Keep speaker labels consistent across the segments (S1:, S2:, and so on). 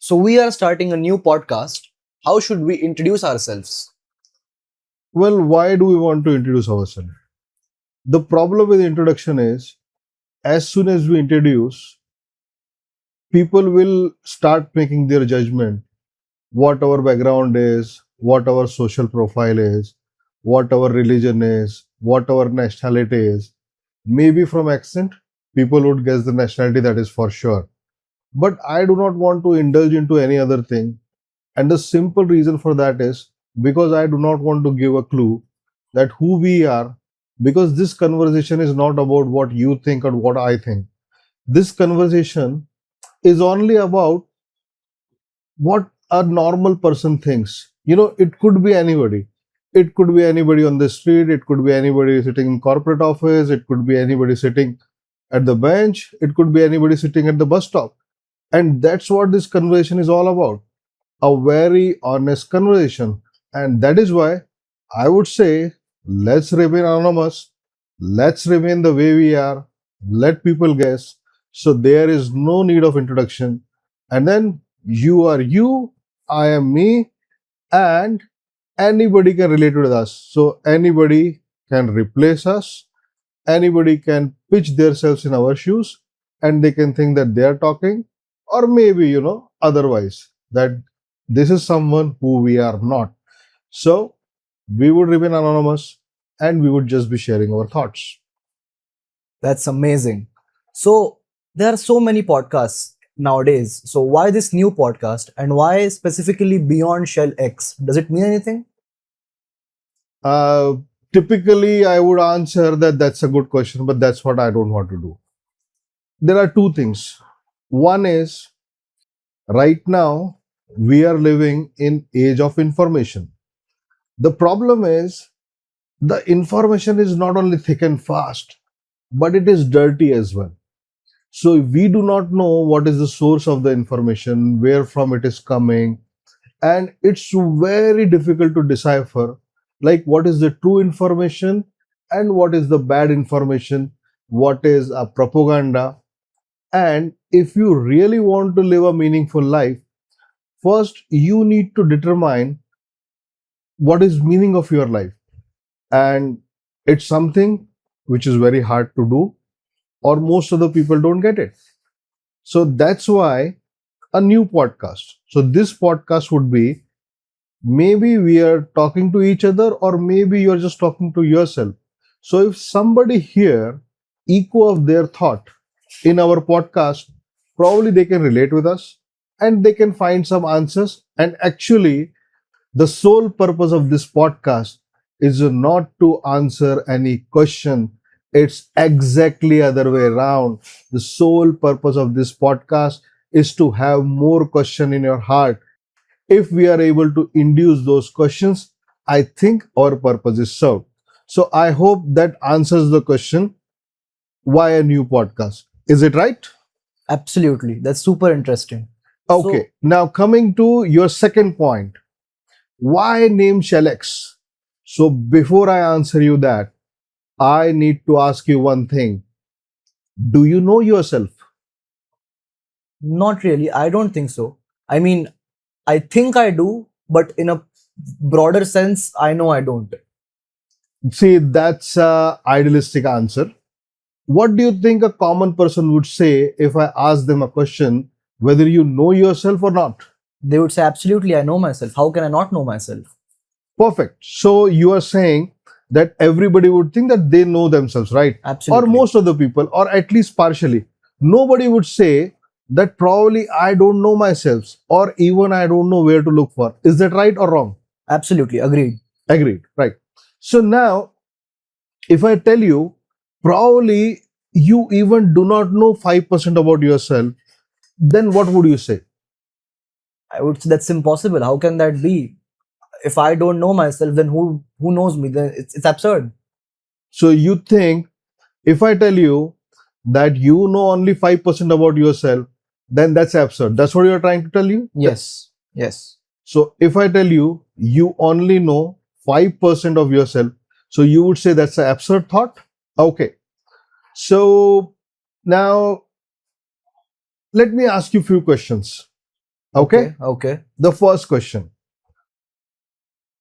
S1: So, we are starting a new podcast. How should we introduce ourselves?
S2: Well, why do we want to introduce ourselves? The problem with introduction is as soon as we introduce, people will start making their judgment what our background is, what our social profile is, what our religion is, what our nationality is. Maybe from accent, people would guess the nationality, that is for sure. But I do not want to indulge into any other thing. And the simple reason for that is because I do not want to give a clue that who we are, because this conversation is not about what you think or what I think. This conversation is only about what a normal person thinks. It could be anybody. It could be anybody on the street, it could be anybody sitting in corporate office, it could be anybody sitting at the bench, it could be anybody sitting at the bus stop. And that's what this conversation is all about. A very honest conversation. And that is why I would say let's remain anonymous, let's remain the way we are, let people guess. So there is no need of introduction. And then you are you, I am me, and anybody can relate with us. So anybody can replace us, anybody can pitch themselves in our shoes, and they can think that they are talking, or maybe, otherwise, that this is someone who we are not. So we would remain anonymous and we would just be sharing our thoughts.
S1: That's amazing. So, there are so many podcasts nowadays. So, why this new podcast and why specifically Beyond Shell X? Does it mean anything?
S2: Uh, Typically, I would answer that that's a good question, but that's what I don't want to do. There are two things. One is right now we are living in age of information. The problem is the information is not only thick and fast, but it is dirty as well. So we do not know what is the source of the information, where from it is coming, and it's very difficult to decipher like what is the true information and what is the bad information, what is a propaganda. And if you really want to live a meaningful life, first you need to determine what is meaning of your life, and it's something which is very hard to do, or most of the people don't get it. So that's why a new podcast. So this podcast would be, maybe we are talking to each other, or maybe you're just talking to yourself. So if somebody here echo of their thought in our podcast, probably they can relate with us and they can find some answers. And actually, the sole purpose of this podcast is not to answer any question. It's exactly other way around. The sole purpose of this podcast is to have more question in your heart. If we are able to induce those questions, I think our purpose is served. So I hope that answers the question, why a new podcast? Is it right?
S1: Absolutely. That's super interesting.
S2: Okay. Now coming to your second point, why name Shell-X? So before I answer you that, I need to ask you one thing. Do you know yourself?
S1: Not really. I don't think so. I mean, I think I do, but in a broader sense, I know I don't.
S2: See, that's a idealistic answer. What do you think a common person would say if I ask them a question, whether you know yourself or not?
S1: They would say, absolutely, I know myself. How can I not know myself?
S2: Perfect. So you are saying that everybody would think that they know themselves, right?
S1: Absolutely.
S2: Or most of the people, or at least partially. Nobody would say that probably I don't know myself, or even I don't know where to look for. Is that right or wrong?
S1: Absolutely. Agreed.
S2: Agreed. Right. So now, if I tell you, probably you even do not know 5% about yourself, then what would you say?
S1: I would say that's impossible. How can that be? If I don't know myself, then who knows me? Then it's absurd.
S2: So you think if I tell you that you know only 5% about yourself, then that's absurd. That's what you're trying to tell you?
S1: Yes. Yes.
S2: So if I tell you you only know 5% of yourself, so you would say that's an absurd thought? Okay. So now let me ask you a few questions. Okay?
S1: Okay. Okay.
S2: The first question,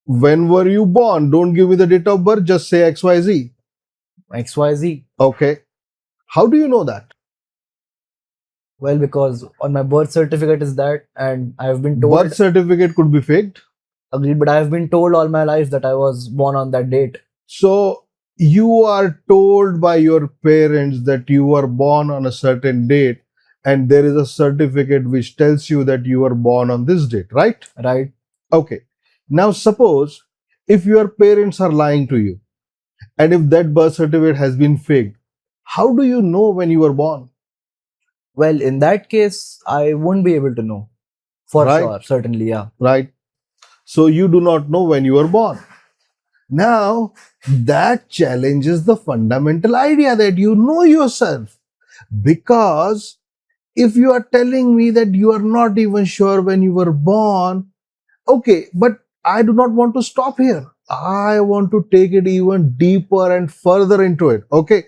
S2: when were you born? Don't give me the date of birth, just say XYZ.
S1: XYZ.
S2: Okay. How do you know that?
S1: Well, because on my birth certificate is that, and I've been told,
S2: Birth certificate could be faked.
S1: agreed, but I've been told all my life that I was born on that date.
S2: So you are told by your parents that you were born on a certain date, and there is a certificate which tells you that you were born on this date, right?
S1: Right?
S2: Okay. Now, suppose if your parents are lying to you, and if that birth certificate has been faked, how do you know when you were born?
S1: Well, in that case, I won't be able to know. For
S2: Right?
S1: sure. Certainly, yeah.
S2: Right? So you do not know when you were born. Now, that challenges the fundamental idea that you know yourself. Because if you are telling me that you are not even sure when you were born, okay, but I do not want to stop here. I want to take it even deeper and further into it. Okay,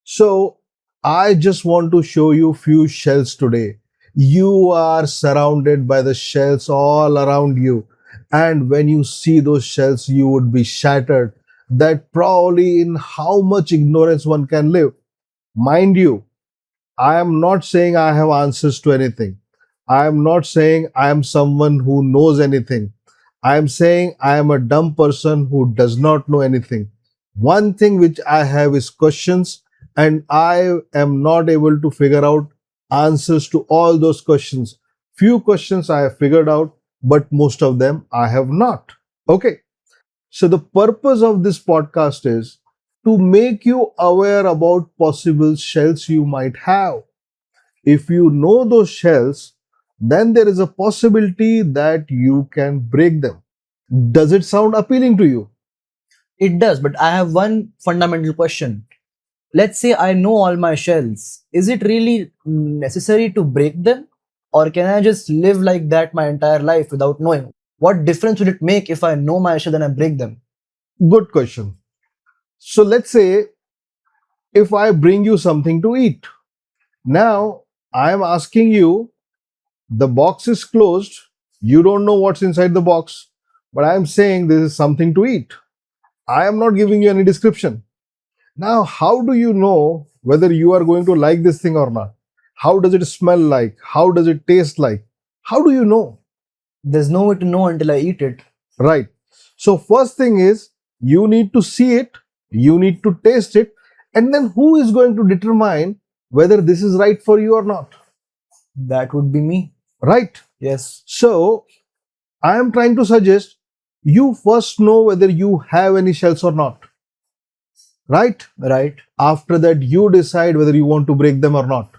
S2: so I just want to show you few shells today. You are surrounded by the shells all around you. And when you see those shells, you would be shattered. That probably in how much ignorance one can live. Mind you, I am not saying I have answers to anything. I am not saying I am someone who knows anything. I am saying I am a dumb person who does not know anything. One thing which I have is questions, and I am not able to figure out answers to all those questions. Few questions I have figured out, but most of them I have not. Okay. So the purpose of this podcast is to make you aware about possible shells you might have. If you know those shells, then there is a possibility that you can break them. Does it sound appealing to you?
S1: It does, but I have one fundamental question. Let's say I know all my shells. Is it really necessary to break them? Or can I just live like that my entire life without knowing? What difference would it make if I know my shells and I break them?
S2: Good question. So let's say if I bring you something to eat. Now I am asking you, the box is closed. You don't know what's inside the box, but I am saying this is something to eat. I am not giving you any description. Now, how do you know whether you are going to like this thing or not? How does it smell like? How does it taste like? How do you know?
S1: There's no way to know until I eat it.
S2: Right. So, first thing is you need to see it, you need to taste it, and then who is going to determine whether this is right for you or not?
S1: That would be me.
S2: Right.
S1: Yes.
S2: So, I am trying to suggest you first know whether you have any shells or not. Right?
S1: Right.
S2: After that, you decide whether you want to break them or not.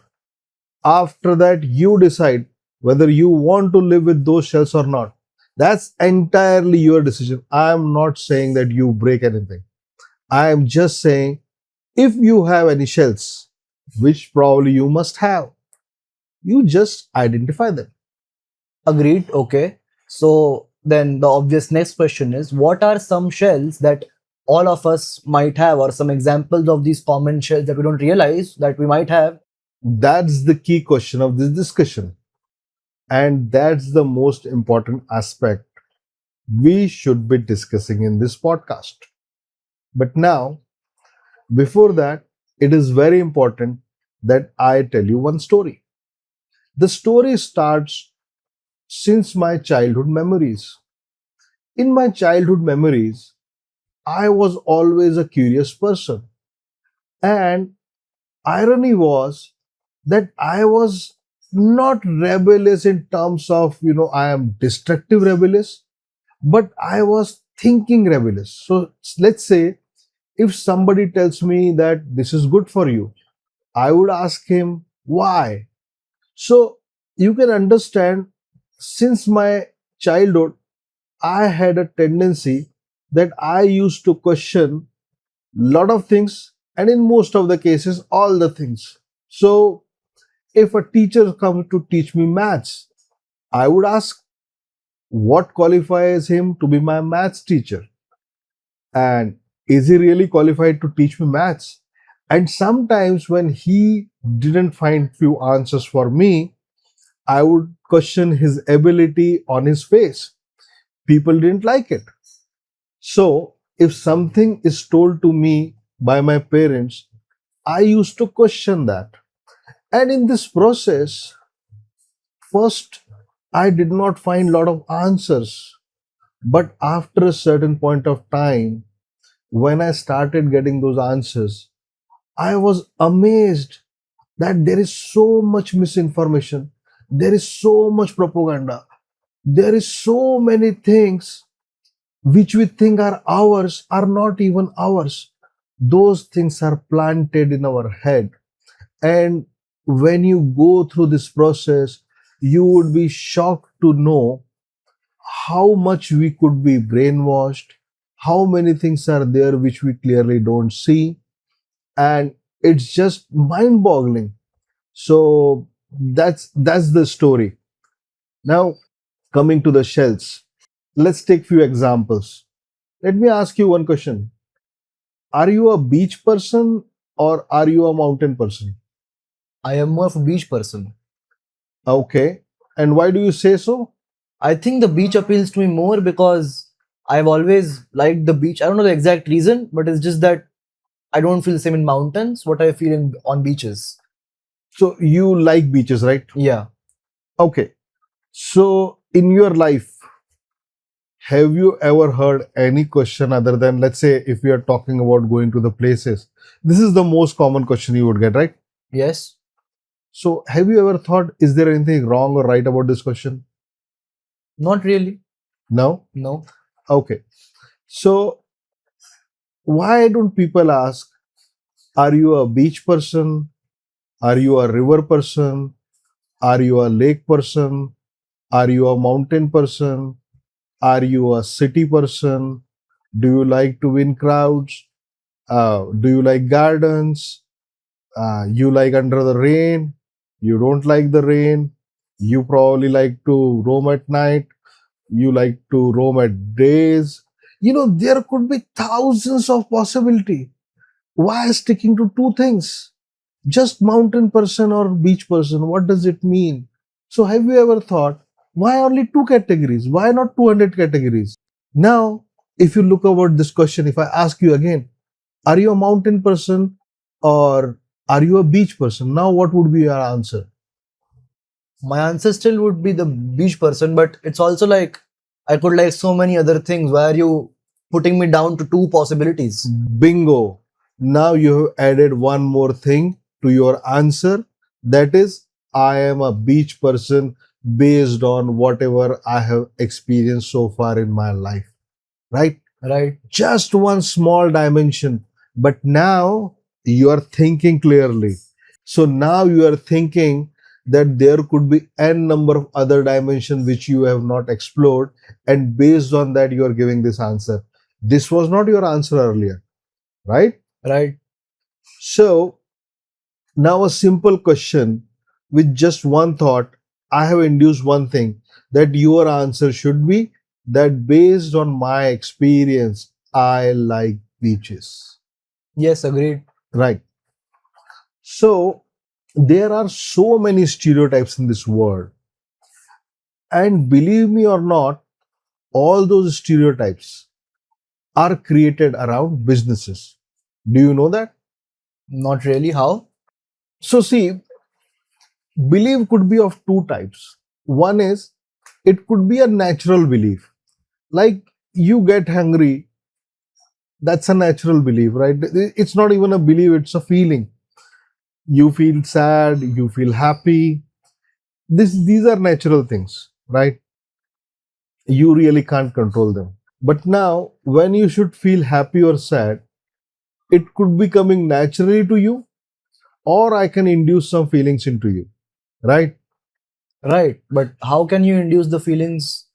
S2: After that, you decide whether you want to live with those shells or not. That's entirely your decision. I am not saying that you break anything. I am just saying if you have any shells, which probably you must have, you just identify them.
S1: Agreed. Okay. So then the obvious next question is, what are some shells that all of us might have, or some examples of these common shells that we don't realize that we might have?
S2: That's the key question of this discussion. And that's the most important aspect we should be discussing in this podcast. But now, before that, it is very important that I tell you one story. The story starts since my childhood memories. In my childhood memories, I was always a curious person. And irony was that I was not rebellious in terms of, I am destructive rebellious, but I was thinking rebellious. So let's say if somebody tells me that this is good for you, I would ask him why. So you can understand, since my childhood, I had a tendency that I used to question lot of things, and in most of the cases all the things. So if a teacher comes to teach me maths, I would ask what qualifies him to be my maths teacher, and is he really qualified to teach me maths? And sometimes when he didn't find few answers for me, I would question his ability on his face. People didn't like it. So, if something is told to me by my parents, I used to question that. And in this process, first, I did not find a lot of answers. But after a certain point of time, when I started getting those answers, I was amazed that there is so much misinformation, there is so much propaganda, there is so many things which we think are ours are not even ours. Those things are planted in our head. And when you go through this process, you would be shocked to know how much we could be brainwashed, how many things are there which we clearly don't see. And it's just mind boggling. So that's the story. Now, coming to the shells, let's take few examples. Let me ask you one question. Are you a beach person or are you a mountain person?
S1: I am more of a beach person.
S2: Okay. And why do you say so?
S1: I think the beach appeals to me more because I've always liked the beach. I don't know the exact reason, but it's just that I don't feel the same in mountains what I feel in on beaches.
S2: So you like beaches, right?
S1: Yeah.
S2: Okay. So in your life, have you ever heard any question other than, let's say, if we are talking about going to the places? This is the most common question you would get, right?
S1: Yes.
S2: So have you ever thought, is there anything wrong or right about this question?
S1: Not really.
S2: No?
S1: No.
S2: Okay. So why don't people ask, are you a beach person? Are you a river person? Are you a lake person? Are you a mountain person? Are you a city person? Do you like to win crowds? Do you like gardens? You like under the rain? You don't like the rain? You probably like to roam at night. You like to roam at days. There could be thousands of possibility. Why sticking to two things? Just mountain person or beach person, what does it mean? So have you ever thought, why only two categories? Why not 200 categories? Now, if you look about this question, if I ask you again, are you a mountain person or are you a beach person? Now, what would be your answer?
S1: My answer still would be the beach person, but it's also like I could like so many other things. Why are you putting me down to two possibilities?
S2: Bingo. Now you have added one more thing to your answer. That is, I am a beach person based on whatever I have experienced so far in my life. Right?
S1: Right.
S2: Just one small dimension. But now you are thinking clearly. So now you are thinking that there could be n number of other dimensions which you have not explored, and based on that you are giving this answer. This was not your answer earlier, right?
S1: Right.
S2: So now a simple question with just one thought, I have induced one thing, that your answer should be that based on my experience, I like beaches.
S1: Yes, agreed.
S2: Right. So there are so many stereotypes in this world. And believe me or not, all those stereotypes are created around businesses. Do you know that?
S1: Not really. How?
S2: So, see, belief could be of two types. One is, it could be a natural belief. Like you get hungry, that's a natural belief, right? It's not even a belief, it's a feeling. You feel sad, you feel happy. These are natural things, right? You really can't control them. But now, when you should feel happy or sad, it could be coming naturally to you, or I can induce some feelings into you, right?
S1: Right. But how can you induce the feelings?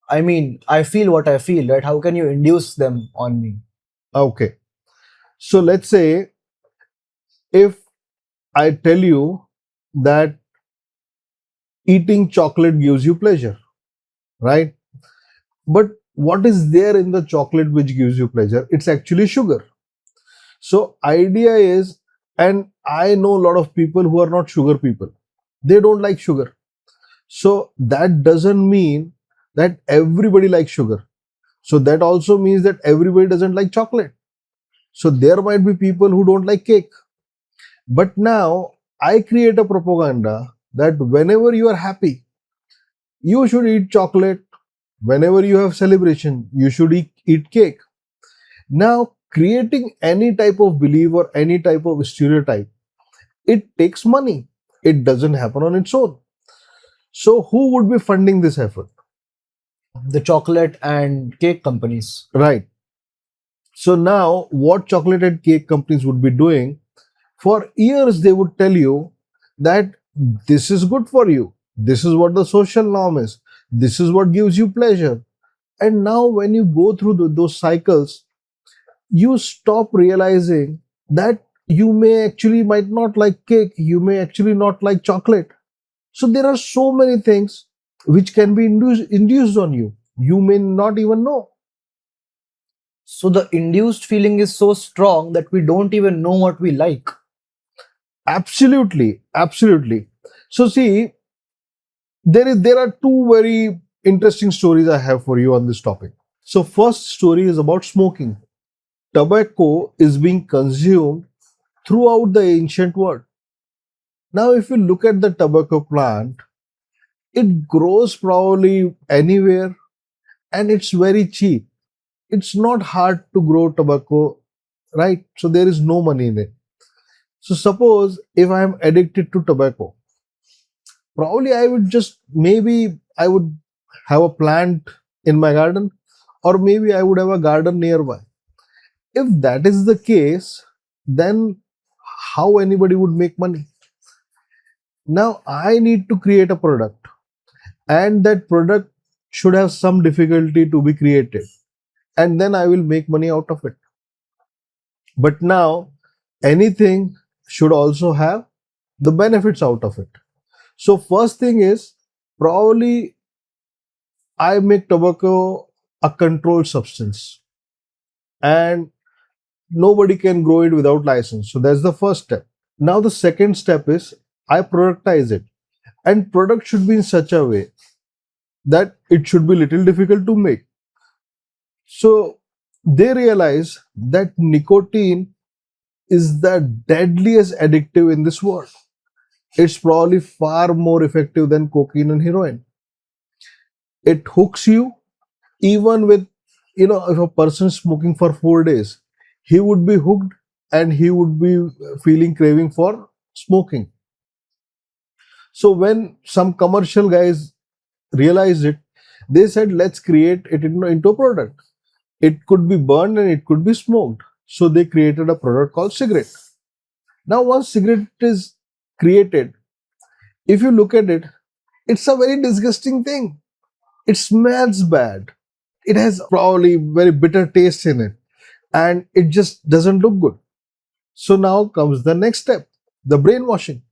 S1: I mean, I feel what I feel, right? How can you induce them on me?
S2: Okay. So let's say if I tell you that eating chocolate gives you pleasure, right? But what is there in the chocolate which gives you pleasure? It's actually sugar. So idea is, and I know a lot of people who are not sugar people. They don't like sugar. So that doesn't mean that everybody likes sugar. So that also means that everybody doesn't like chocolate. So there might be people who don't like cake. But now I create a propaganda that whenever you are happy, you should eat chocolate. Whenever you have celebration, you should eat cake. Now, creating any type of belief or any type of stereotype, it takes money. It doesn't happen on its own. So, who would be funding this effort?
S1: The chocolate and cake companies.
S2: Right. So, now what chocolate and cake companies would be doing, for years they would tell you that this is good for you. This is what the social norm is. This is what gives you pleasure. And now, when you go through those cycles, you stop realizing that you may actually might not like cake, you may actually not like chocolate. So there are so many things which can be induced on you. You may not even know.
S1: So the induced feeling is so strong that we don't even know what we like.
S2: Absolutely, absolutely. So see, there are two very interesting stories I have for you on this topic. So first story is about smoking. Tobacco is being consumed throughout the ancient world. Now, if you look at the tobacco plant, it grows probably anywhere and it's very cheap. It's not hard to grow tobacco, right? So there is no money in it. So suppose if I am addicted to tobacco, probably I would just maybe I would have a plant in my garden, or maybe I would have a garden nearby. If that is the case, then how anybody would make money? Now I need to create a product, and that product should have some difficulty to be created, and then I will make money out of it. But now anything should also have the benefits out of it. So first thing is, probably I make tobacco a controlled substance, and nobody can grow it without license. So that's the first step. Now the second step is I productize it, and product should be in such a way that it should be little difficult to make. So they realize that nicotine is the deadliest addictive in this world. It's probably far more effective than cocaine and heroin. It hooks you. Even with, if a person is smoking for 4 days, he would be hooked and he would be feeling craving for smoking. So when some commercial guys realized it, they said, let's create it into a product. It could be burned and it could be smoked. So they created a product called cigarette. Now, once cigarette is created, if you look at it, it's a very disgusting thing. It smells bad. It has probably very bitter taste in it, and it just doesn't look good. So now comes the next step, the brainwashing.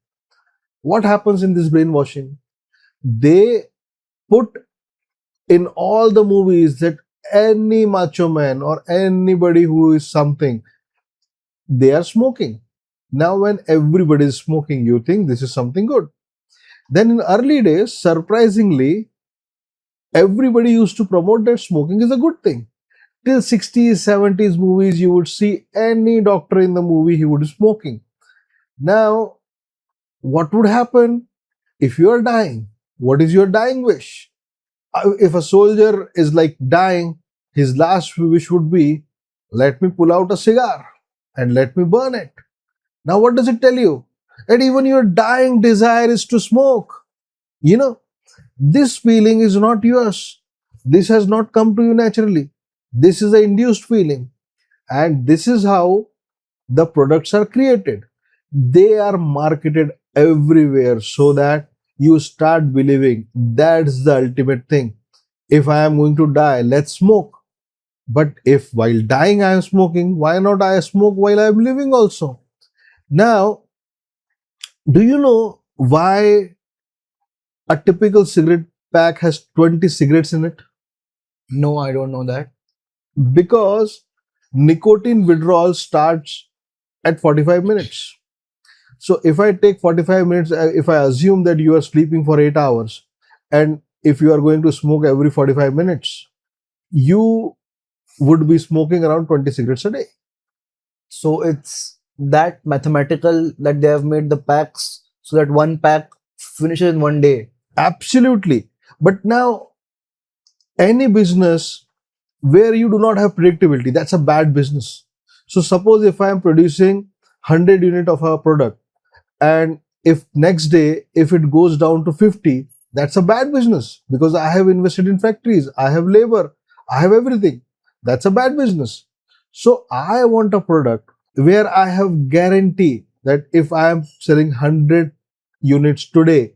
S2: What happens in this brainwashing? They put in all the movies that any macho man or anybody who is something, they are smoking. Now, when everybody is smoking, you think this is something good. Then in early days, surprisingly, everybody used to promote that smoking is a good thing. Till 60s, 70s movies, you would see any doctor in the movie, he would be smoking. Now, what would happen if you are dying? What is your dying wish? If a soldier is like dying, his last wish would be, let me pull out a cigar and let me burn it. Now, what does it tell you? That even your dying desire is to smoke. You know, this feeling is not yours. This has not come to you naturally. This is an induced feeling. And this is how the products are created. They are marketed everywhere so that you start believing that's the ultimate thing. If I am going to die, let's smoke. But if while dying I am smoking, why not I smoke while I am living also? Now, do you know why a typical cigarette pack has 20 cigarettes in it?
S1: No, I don't know that.
S2: Because nicotine withdrawal starts at 45 minutes. So if I take 45 minutes, if I assume that you are sleeping for 8 hours, And if you are going to smoke every 45 minutes, you would be smoking around 20 cigarettes a day.
S1: So it's that mathematical that they have made the packs so that one pack finishes in one day.
S2: Absolutely. But now, any business where you do not have predictability, that's a bad business. So suppose if I am producing 100 unit of a product, and if next day if it goes down to 50, that's a bad business, because I have invested in factories, I have labor, I have everything. That's a bad business. So I want a product where I have guarantee that if I am selling 100 units today,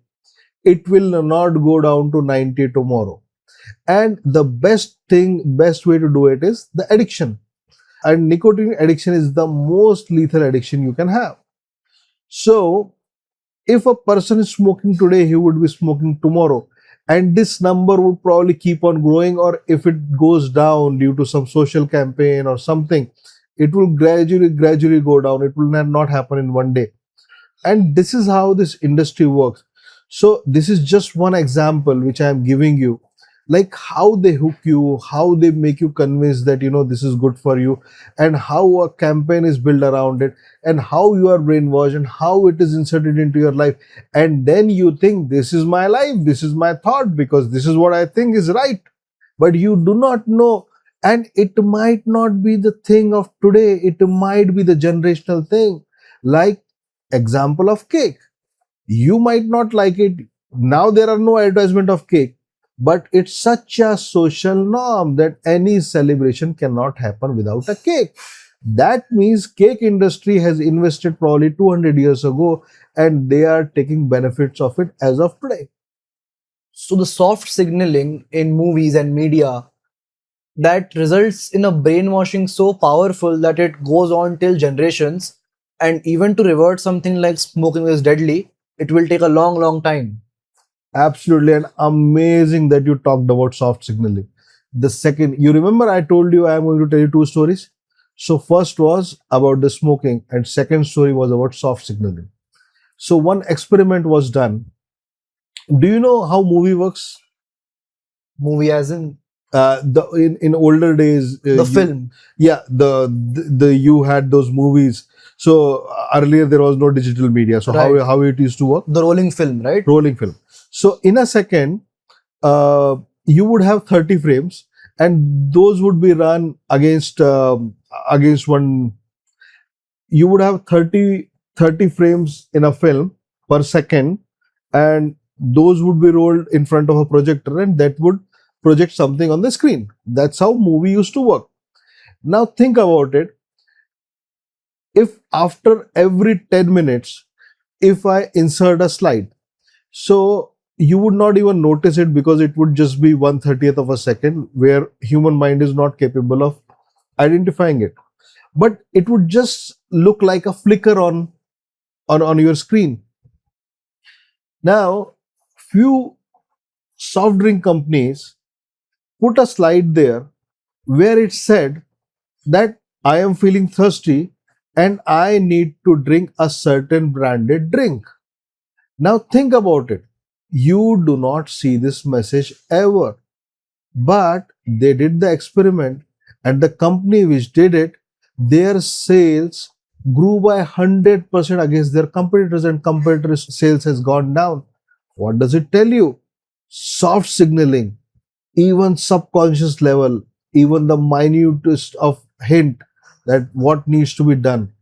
S2: it will not go down to 90 tomorrow. And the best way to do it is the addiction. And nicotine addiction is the most lethal addiction you can have. So if a person is smoking today, he would be smoking tomorrow, and this number would probably keep on growing. Or if it goes down due to some social campaign or something, it will gradually go down. It will not happen in one day. And this is how this industry works. So this is just one example which I am giving you, like how they hook you, how they make you convinced that this is good for you, and how a campaign is built around it, and how you are brainwashed, and how it is inserted into your life. And then you think, this is my life, this is my thought, because this is what I think is right. But you do not know, and it might not be the thing of today, it might be the generational thing. Like example of cake, you might not like it now. There are no advertisement of cake, but it's such a social norm that any celebration cannot happen without a cake. That means cake industry has invested probably 200 years ago, and they are taking benefits of it as of today.
S1: So the soft signaling in movies and media that results in a brainwashing so powerful that it goes on till generations, and even to revert something like smoking is deadly, it will take a long, long time.
S2: Absolutely, and amazing that you talked about soft signaling. The second, you remember I told you I am going to tell you two stories. So first was about the smoking, and second story was about soft signaling. So one experiment was done. Do you know how movie works?
S1: Movie as in
S2: The in older days,
S1: the
S2: you
S1: film,
S2: yeah, the you had those movies. So earlier there was no digital media. So
S1: right?
S2: how it used to work?
S1: The rolling film, right?
S2: Rolling film. So in a second, uh, you would have 30 frames, and those would be run against one. You would have 30 frames in a film per second, and those would be rolled in front of a projector, and that would project something on the screen. That's how movie used to work. Now think about it. If after every 10 minutes, if I insert a slide, so you would not even notice it, because it would just be 1/30th of a second, where human mind is not capable of identifying it. But it would just look like a flicker on your screen. Now, few soft drink companies put a slide there where it said that I am feeling thirsty and I need to drink a certain branded drink. Now think about it. You do not see this message ever. But they did the experiment, and the company which did it, their sales grew by 100% against their competitors, and competitors' sales has gone down. What does it tell you? Soft signaling, even subconscious level, even the minutest of hint that what needs to be done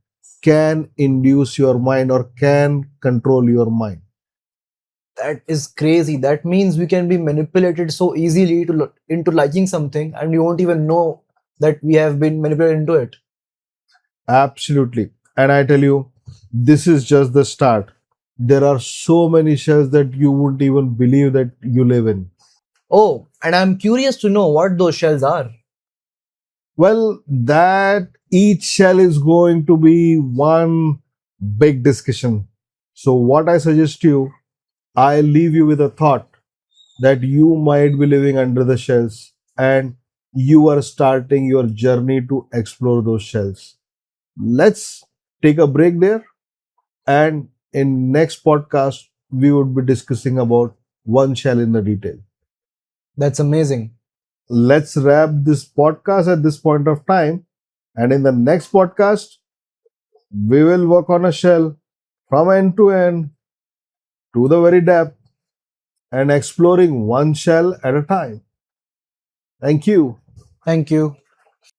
S2: can induce your mind or can control your mind.
S1: That is crazy. That means we can be manipulated so easily into liking something, and we won't even know that we have been manipulated into it.
S2: Absolutely. And I tell you, this is just the start. There are so many shells that you wouldn't even believe that you live in.
S1: Oh, and I'm curious to know what those shells are.
S2: Well, that each shell is going to be one big discussion. So, what I suggest you, I leave you with a thought that you might be living under the shells, and you are starting your journey to explore those shells. Let's take a break there, and in next podcast we would be discussing about one shell in the detail.
S1: That's amazing.
S2: Let's wrap this podcast at this point of time. And in the next podcast, we will work on a shell from end to end to the very depth and exploring one shell at a time. Thank you.
S1: Thank you.